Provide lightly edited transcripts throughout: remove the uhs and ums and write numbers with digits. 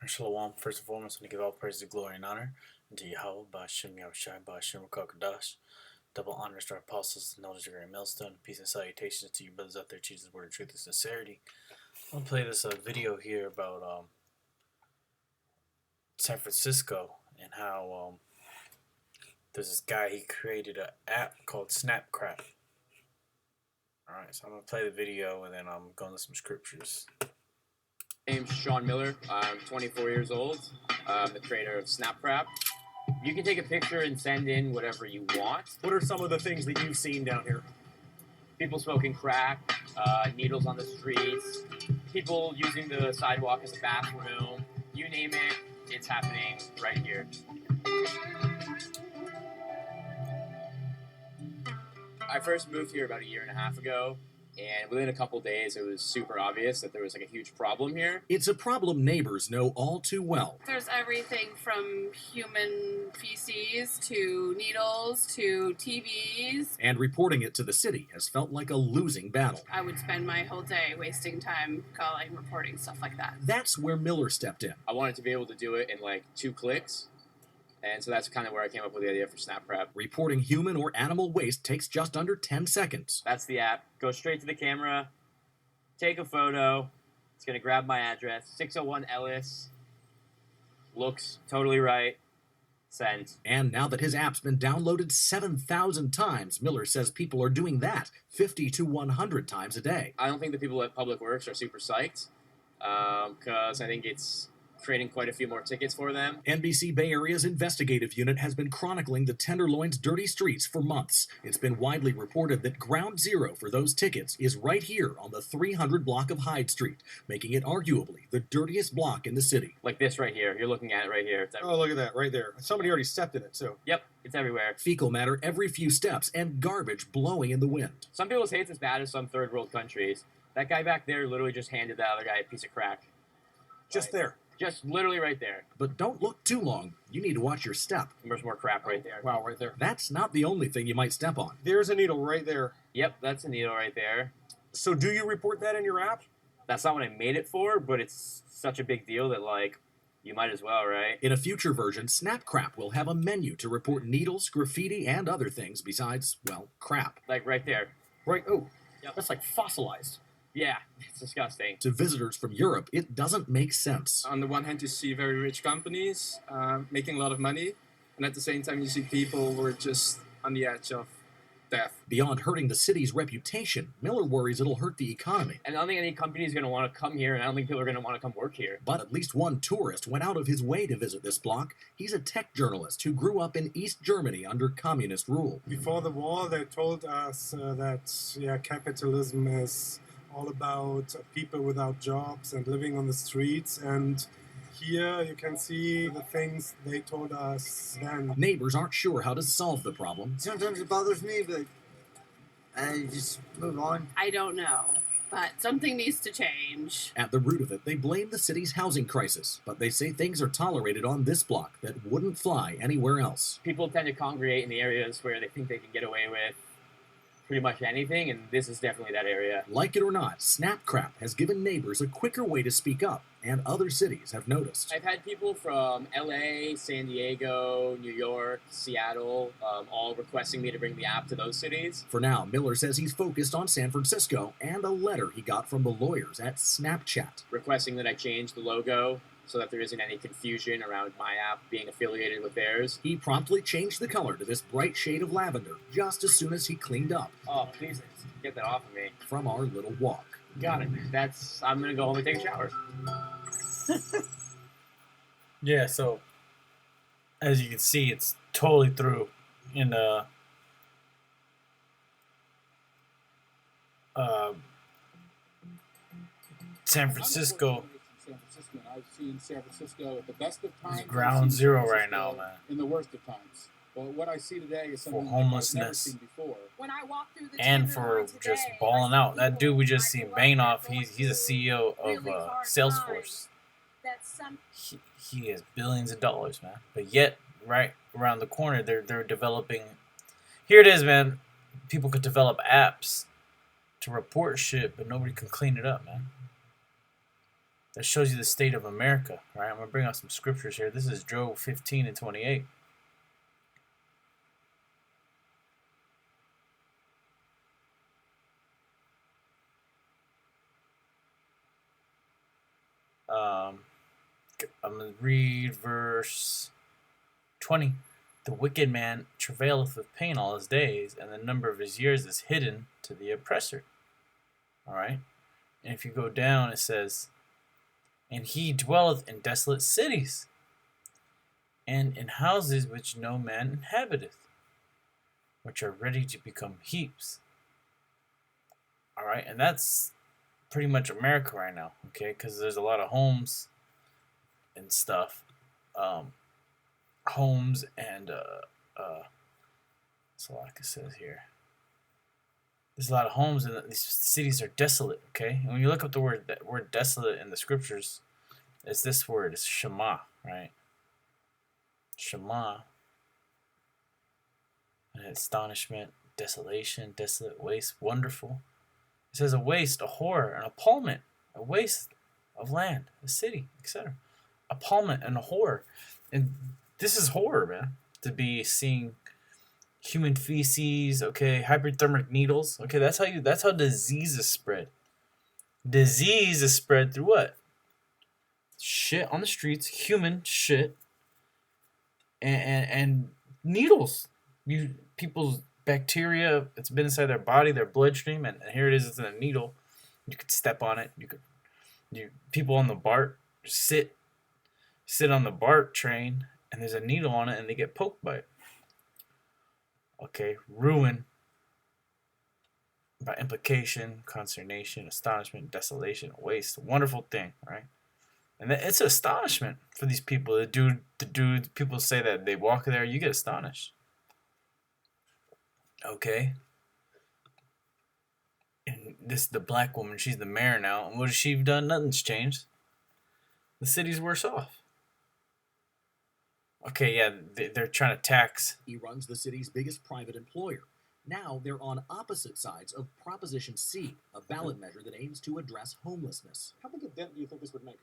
Shalom. First and foremost, I want to give all praise, glory, and honor unto Yahweh, Ba'ashem Yahushai, Ba'ashem Rakakadash. Double honors to our apostles, and elders of Great Millstone. Peace and salutations to you brothers out there, Jesus' word of truth and sincerity. I'm going to play this video here about San Francisco and how there's this guy, he created an app called Snapcrap. Alright, so I'm going to play the video and then I'm going to some scriptures. My name's Sean Miller. I'm 24 years old. I'm the creator of Snapcrap. You can take a picture and send in whatever you want. What are some of the things that you've seen down here? People smoking crack, needles on the streets, people using the sidewalk as a bathroom. You name it, it's happening right here. I first moved here about a year and a half ago. And within a couple days, it was super obvious that there was like a huge problem here. It's a problem neighbors know all too well. There's everything from human feces to needles to TVs. And reporting it to the city has felt like a losing battle. I would spend my whole day wasting time calling, reporting, stuff like that. That's where Miller stepped in. I wanted to be able to do it in like 2 clicks. And so that's kind of where I came up with the idea for Snapcrap. Reporting human or animal waste takes just under 10 seconds. That's the app. Go straight to the camera, take a photo. It's going to grab my address, 601 Ellis. Looks totally right. Send. And now that his app's been downloaded 7,000 times, Miller says people are doing that 50 to 100 times a day. I don't think the people at Public Works are super psyched because I think it's creating quite a few more tickets for them. NBC Bay Area's investigative unit has been chronicling the Tenderloin's dirty streets for months. It's been widely reported that ground zero for those tickets is right here on the 300 block of Hyde Street, making it arguably the dirtiest block in the city. Like this right here. You're looking at it right here. It's Oh, look at that, right there. Somebody already stepped in it, so. Yep, it's everywhere. Fecal matter every few steps and garbage blowing in the wind. Some people say it's as bad as some third world countries. That guy back there literally just handed that other guy a piece of crack. Just there. Just literally right there. But don't look too long. You need to watch your step. There's more crap right there. Wow, right there. That's not the only thing you might step on. There's a needle right there. Yep, that's a needle right there. So do you report that in your app? That's not what I made it for, but it's such a big deal that, like, you might as well, right? In a future version, Snapcrap will have a menu to report needles, graffiti, and other things besides, well, crap. Like right there. Right, oh, Yep. that's like fossilized. Yeah, it's disgusting. To visitors from Europe, it doesn't make sense. On the one hand, you see very rich companies making a lot of money, and at the same time, you see people who are just on the edge of death. Beyond hurting the city's reputation, Miller worries it'll hurt the economy. And I don't think any company is going to want to come here, and I don't think people are going to want to come work here. But at least one tourist went out of his way to visit this block. He's a tech journalist who grew up in East Germany under communist rule. Before the war, they told us that capitalism is all about people without jobs and living on the streets. And here you can see the things they told us then. Neighbors aren't sure how to solve the problem. Sometimes it bothers me, but I just move on. I don't know, but something needs to change. At the root of it, they blame the city's housing crisis, but they say things are tolerated on this block that wouldn't fly anywhere else. People tend to congregate in the areas where they think they can get away with pretty much anything, and this is definitely that area. Like it or not, Snapcrap has given neighbors a quicker way to speak up, and other cities have noticed. I've had people from LA, San Diego, New York, Seattle, all requesting me to bring the app to those cities. For now, Miller says he's focused on San Francisco and a letter he got from the lawyers at Snapchat. Requesting that I change the logo so that there isn't any confusion around my app being affiliated with theirs. He promptly changed the color to this bright shade of lavender just as soon as he cleaned up. Oh, please, get that off of me. From our little walk. Got it. I'm going to go home and take a shower. Yeah, so as you can see, it's totally through in San Francisco. I've seen San Francisco at the best of times. It's ground zero right now, man. In the worst of times. But what I see today is something For I've never homelessness. seen before. When I walk through the And for just balling out. That dude we just seen banging off, he's a CEO of Salesforce. He has billions of dollars, man. But yet, right around the corner, they're developing. Here it is, man. People could develop apps to report shit, but nobody can clean it up, man. that shows you the state of America. Right? I'm gonna bring out some scriptures here. This is Job 15:28. I'm going to read verse 20. The wicked man travaileth with pain all his days, and the number of his years is hidden to the oppressor. All right? And if you go down, it says, and he dwelleth in desolate cities, and in houses which no man inhabiteth, which are ready to become heaps. All right? And that's pretty much America right now, okay? Because there's a lot of homes and stuff, homes and so like it says here, there's a lot of homes and these cities are desolate. Okay, and when you look up the word desolate in the scriptures, it's this word. It's Shema, right? Shema. And astonishment, desolation, desolate, waste, wonderful. It says a waste, a horror, an appalment, a waste of land, a city, etc. Appalment and a horror. And this is horror, man. To be seeing human feces, okay, hypodermic needles. Okay, that's how disease is spread. Disease is spread through what? Shit on the streets, human shit, and needles. People's bacteria, it's been inside their body, their bloodstream, and here it is, it's in a needle. You could step on it. People on the BART sit on the BART train, and there's a needle on it, and they get poked by it. Okay, ruin by implication, consternation, astonishment, desolation, waste. A wonderful thing, right? And it's astonishment for these people. The dude, people say that they walk there, you get astonished. Okay. And this is the black woman, she's the mayor now. And what has she done? Nothing's changed. The city's worse off. Okay, yeah, they're trying to tax. He runs the city's biggest private employer. Now they're on opposite sides of Proposition C, a ballot measure that aims to address homelessness. How big a dent do you think this would make?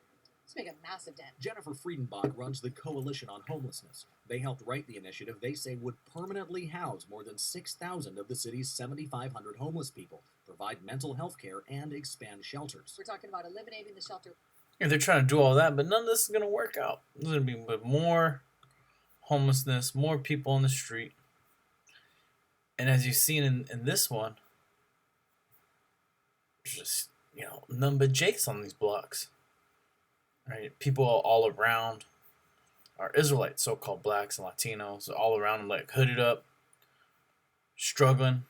Let's make a massive dent. Jennifer Friedenbach runs the Coalition on Homelessness. They helped write the initiative they say would permanently house more than 6,000 of the city's 7,500 homeless people, provide mental health care, and expand shelters. We're talking about eliminating the shelter. Yeah, they're trying to do all that, but none of this is going to work out. There's going to be more homelessness, more people on the street. And as you've seen in this one, just, none but Jakes on these blocks. Right? People all around are Israelites, so-called blacks and Latinos, all around them, like hooded up, struggling.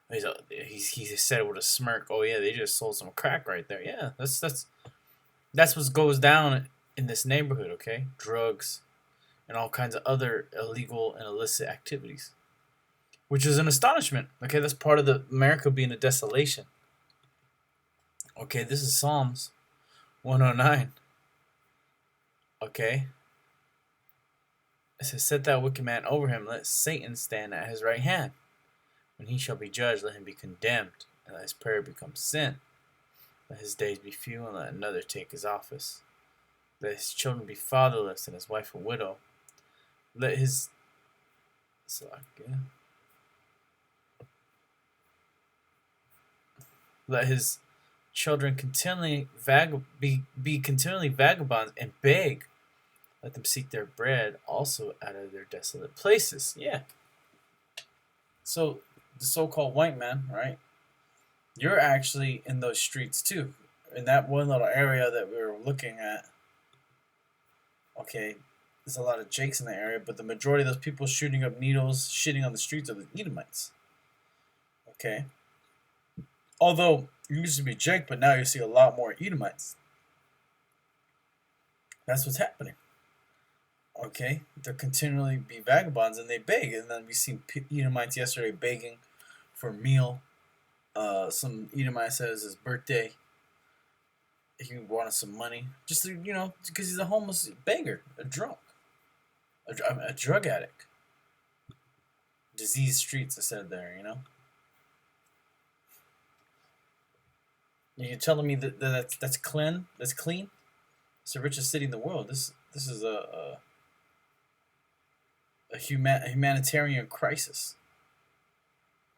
He said it with a smirk. Oh yeah, they just sold some crack right there. Yeah, that's what goes down in this neighborhood. Okay, drugs and all kinds of other illegal and illicit activities, which is an astonishment. Okay, that's part of the America being a desolation. Okay, this is Psalms 109. Okay. It says, set that wicked man over him, let Satan stand at his right hand. When he shall be judged, let him be condemned, and let his prayer become sin. Let his days be few, and let another take his office. Let his children be fatherless, and his wife a widow. Let his children continually be continually vagabonds and beg. Let them seek their bread also out of their desolate places. Yeah. So the so-called white man, right? You're actually in those streets too. In that one little area that we were looking at. Okay, there's a lot of Jakes in the area, but the majority of those people shooting up needles, shitting on the streets are the Edomites. Okay. Although it used to be Jake, but now you see a lot more Edomites. That's what's happening. Okay, they're continually be vagabonds and they beg, and then we seen Edomites yesterday begging for a meal. Some Edomite said it was his birthday. He wanted some money, just because he's a homeless beggar, a drunk, a drug addict. Diseased streets, I said there, You're telling me that's clean? That's clean? It's the richest city in the world. This is a humanitarian crisis.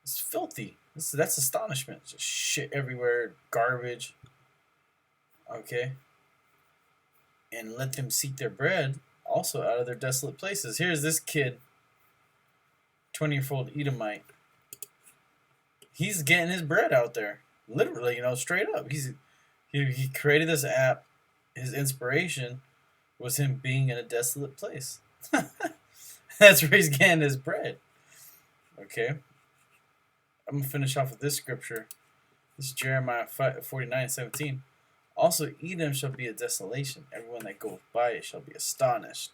It's filthy. That's astonishment. Just shit everywhere, garbage. Okay. And let them seek their bread also out of their desolate places. Here's this kid, 20-year-old Edomite. He's getting his bread out there. Literally, you know, straight up. He created this app. His inspiration was him being in a desolate place. That's where he's getting his bread. Okay. I'm going to finish off with this scripture. This is Jeremiah 49:17. Also, Edom shall be a desolation. Everyone that goeth by it shall be astonished.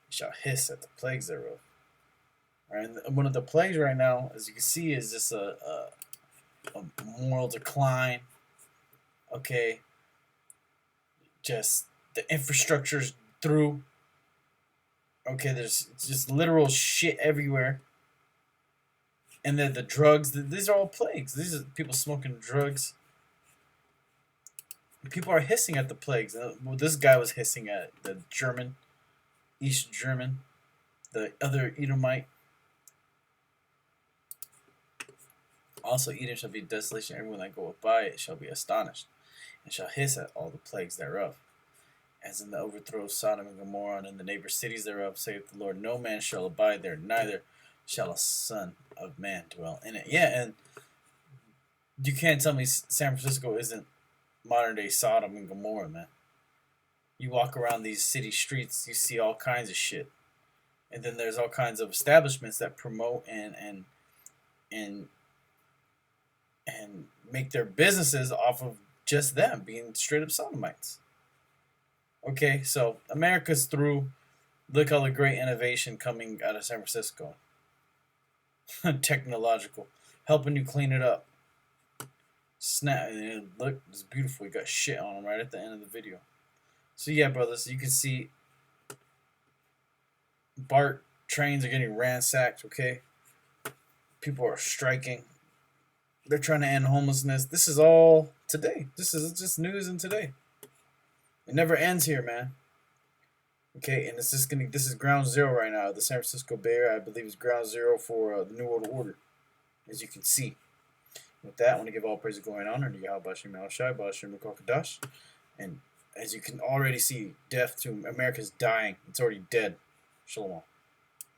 He shall hiss at the plagues thereof. All right, and one of the plagues right now, as you can see, is just a moral decline. Okay. Just the infrastructure's through. Okay, there's just literal shit everywhere. And then the drugs, these are all plagues. These are people smoking drugs. People are hissing at the plagues. Well, this guy was hissing at the German, East German, the other Edomite. Also, Edom shall be desolation. Everyone that goeth by it shall be astonished, and shall hiss at all the plagues thereof. As in the overthrow of Sodom and Gomorrah, and in the neighbor cities thereof, saith the Lord, no man shall abide there, neither shall a son of man dwell in it. Yeah, and you can't tell me San Francisco isn't modern day Sodom and Gomorrah, man. You walk around these city streets, you see all kinds of shit. And then there's all kinds of establishments that promote and make their businesses off of just them being straight up sodomites. Okay, so America's through. Look all the great innovation coming out of San Francisco. Technological. Helping you clean it up. Snap. Look, it's beautiful. You got shit on them right at the end of the video. So yeah, brothers, you can see BART trains are getting ransacked, okay? People are striking. They're trying to end homelessness. This is all today. This is just news in today. It never ends here, man. Okay, and this is ground zero right now. The San Francisco Bay Area, I believe, is ground zero for the New World Order, as you can see. With that, I want to give all praise to going on to Yahweh Bashim Al-Shai, Bashim Al-Kadash. And as you can already see, death to America's dying. It's already dead. Shalom.